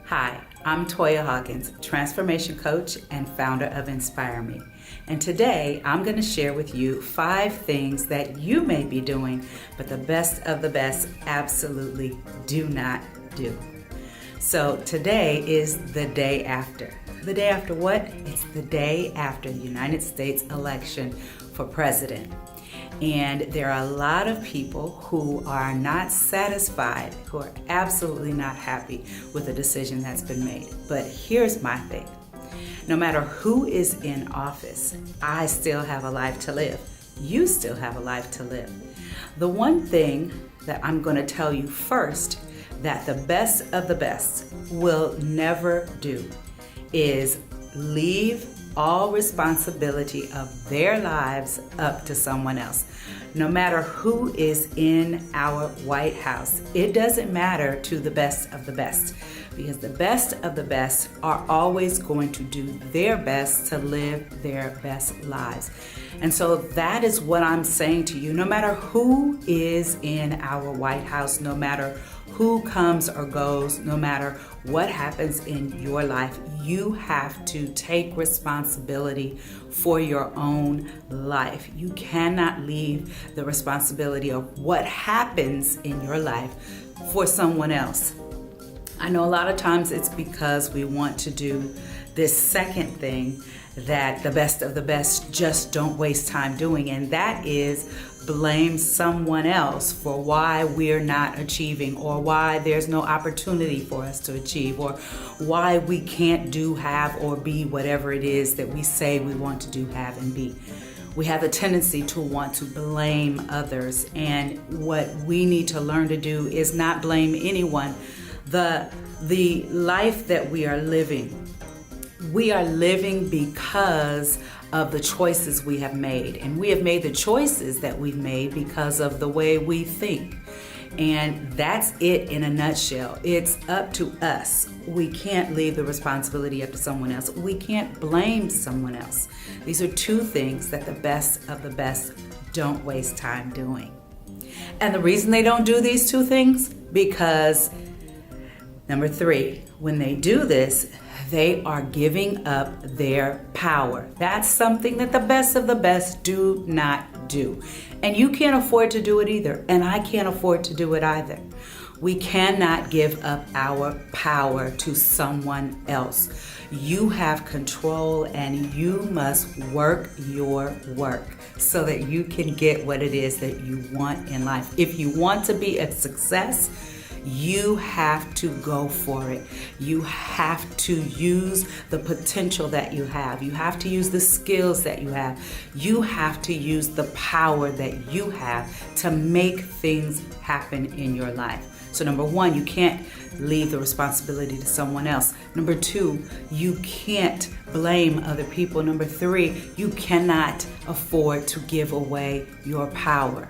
Hi, I'm Toya Hawkins, transformation coach and founder of Inspire Me. And today I'm going to share with you 5 things that you may be doing, but the best of the best absolutely do not do. So today is the day after. The day after what? It's the day after the United States election for president. And there are a lot of people who are not satisfied, who are absolutely not happy with the decision that's been made. But here's my thing. No matter who is in office, I still have a life to live. You still have a life to live. The one thing that I'm going to tell you first that the best of the best will never do is leave all responsibility of their lives up to someone else. No matter who is in our White House, it doesn't matter to the best of the best, because the best of the best are always going to do their best to live their best lives. And so that is what I'm saying to you. No matter who is in our White House, no matter who comes or goes, no matter what happens in your life, you have to take responsibility for your own life. You cannot leave the responsibility of what happens in your life for someone else. I know a lot of times it's because we want to do this second thing that the best of the best just don't waste time doing, and that is blame someone else for why we're not achieving, or why there's no opportunity for us to achieve, or why we can't do, have, or be whatever it is that we say we want to do, have, and be. We have a tendency to want to blame others, and what we need to learn to do is not blame anyone. The life that we are living because of the choices we have made. And we have made the choices that we've made because of the way we think. And that's it in a nutshell. It's up to us. We can't leave the responsibility up to someone else. We can't blame someone else. These are 2 things that the best of the best don't waste time doing. And the reason they don't do these 2 things, because number 3, when they do this, they are giving up their power. That's something that the best of the best do not do. And you can't afford to do it either. And I can't afford to do it either. We cannot give up our power to someone else. You have control, and you must work your work so that you can get what it is that you want in life. If you want to be a success, you have to go for it. You have to use the potential that you have. You have to use the skills that you have. You have to use the power that you have to make things happen in your life. So number 1, you can't leave the responsibility to someone else. Number 2, you can't blame other people. Number 3, you cannot afford to give away your power.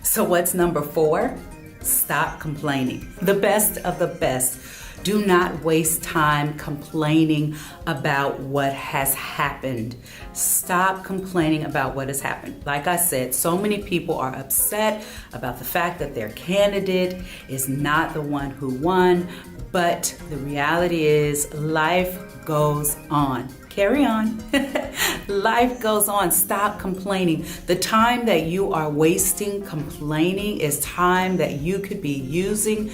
So what's number 4? Stop complaining. The best of the best do not waste time complaining about what has happened. Stop complaining about what has happened. Like I said, so many people are upset about the fact that their candidate is not the one who won, but the reality is life goes on. Carry on. Life goes on. Stop complaining. The time that you are wasting complaining is time that you could be using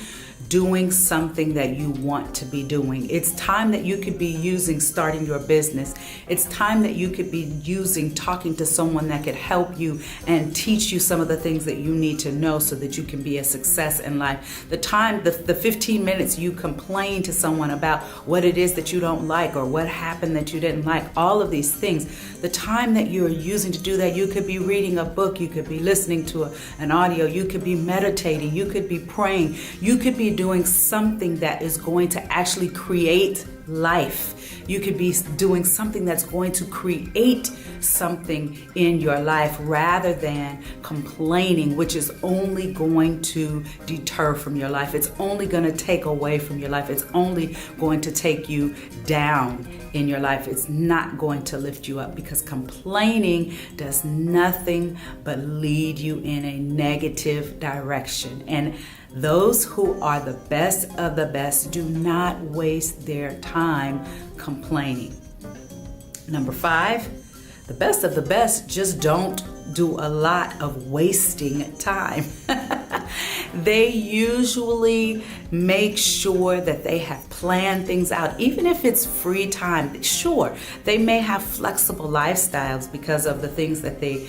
doing something that you want to be doing. It's time that you could be using starting your business. It's time that you could be using talking to someone that could help you and teach you some of the things that you need to know so that you can be a success in life. The 15 minutes you complain to someone about what it is that you don't like or what happened that you didn't like, all of these things, the time that you're using to do that, you could be reading a book, you could be listening to an audio, you could be meditating, you could be praying, you could be doing something that is going to actually create life. You could be doing something that's going to create something in your life rather than complaining, which is only going to deter from your life. It's only going to take away from your life. It's only going to take you down in your life. It's not going to lift you up, because complaining does nothing but lead you in a negative direction. And Those who are the best of the best do not waste their time complaining. Number 5, the best of the best just don't do a lot of wasting time. They usually make sure that they have planned things out, even if it's free time. Sure, they may have flexible lifestyles because of the things that they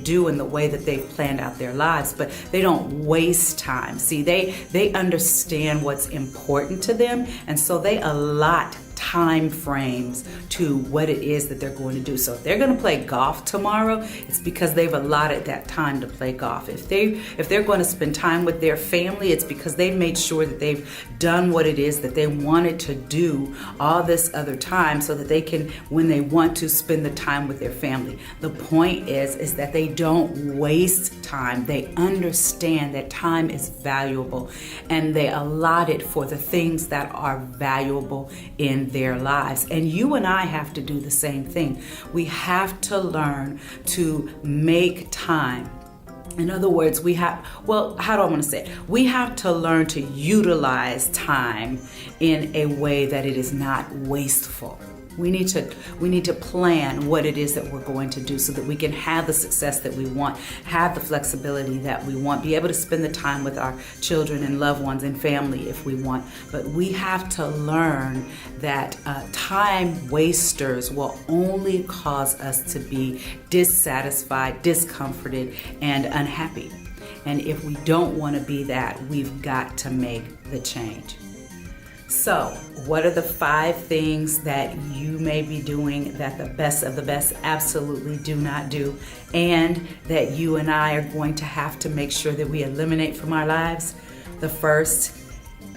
do and the way that they've planned out their lives, but they don't waste time. See, they understand what's important to them, and so they allot time frames to what it is that they're going to do. So if they're going to play golf tomorrow, it's because they've allotted that time to play golf. If they're going to spend time with their family, it's because they've made sure that they've done what it is that they wanted to do all this other time so that they can, when they want to, spend the time with their family. The point is that they don't waste time. They understand that time is valuable, and they allot it for the things that are valuable in their lives. And you and I have to do the same thing. We have to learn to make time. In other words, how do I want to say it? We have to learn to utilize time in a way that it is not wasteful. We need to plan what it is that we're going to do so that we can have the success that we want, have the flexibility that we want, be able to spend the time with our children and loved ones and family if we want. But we have to learn that time wasters will only cause us to be dissatisfied, discomforted, and unhappy. And if we don't want to be that, we've got to make the change. So, what are the 5 things that you may be doing that the best of the best absolutely do not do, and that you and I are going to have to make sure that we eliminate from our lives? The first,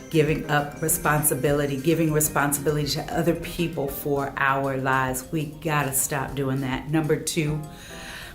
giving responsibility to other people for our lives. We gotta stop doing that. Number 2,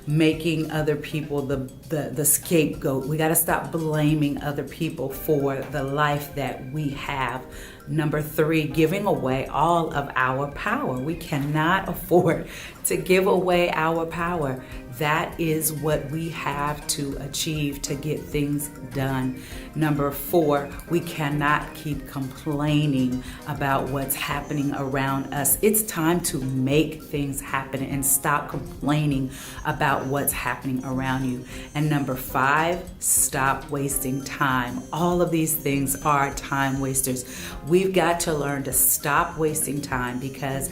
making other people the scapegoat. We got to stop blaming other people for the life that we have. Number 3, giving away all of our power. We cannot afford to give away our power. That is what we have to achieve to get things done. Number 4, we cannot keep complaining about what's happening around us. It's time to make things happen and stop complaining about what's happening around you. And number 5, stop wasting time. All of these things are time wasters. We've got to learn to stop wasting time, because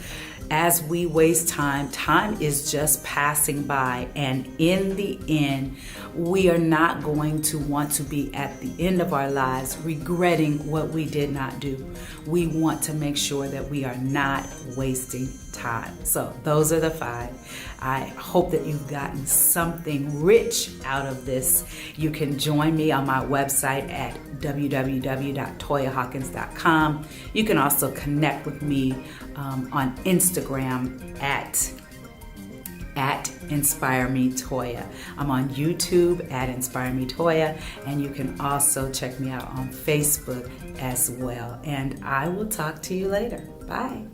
as we waste time, time is just passing by, and in the end, we are not going to want to be at the end of our lives regretting what we did not do. We want to make sure that we are not wasting time. So those are the 5. I hope that you've gotten something rich out of this. You can join me on my website at www.toyahawkins.com. You can also connect with me on Instagram at Inspire Me Toya. I'm on YouTube at Inspire Me Toya, and you can also check me out on Facebook as well. And I will talk to you later. Bye.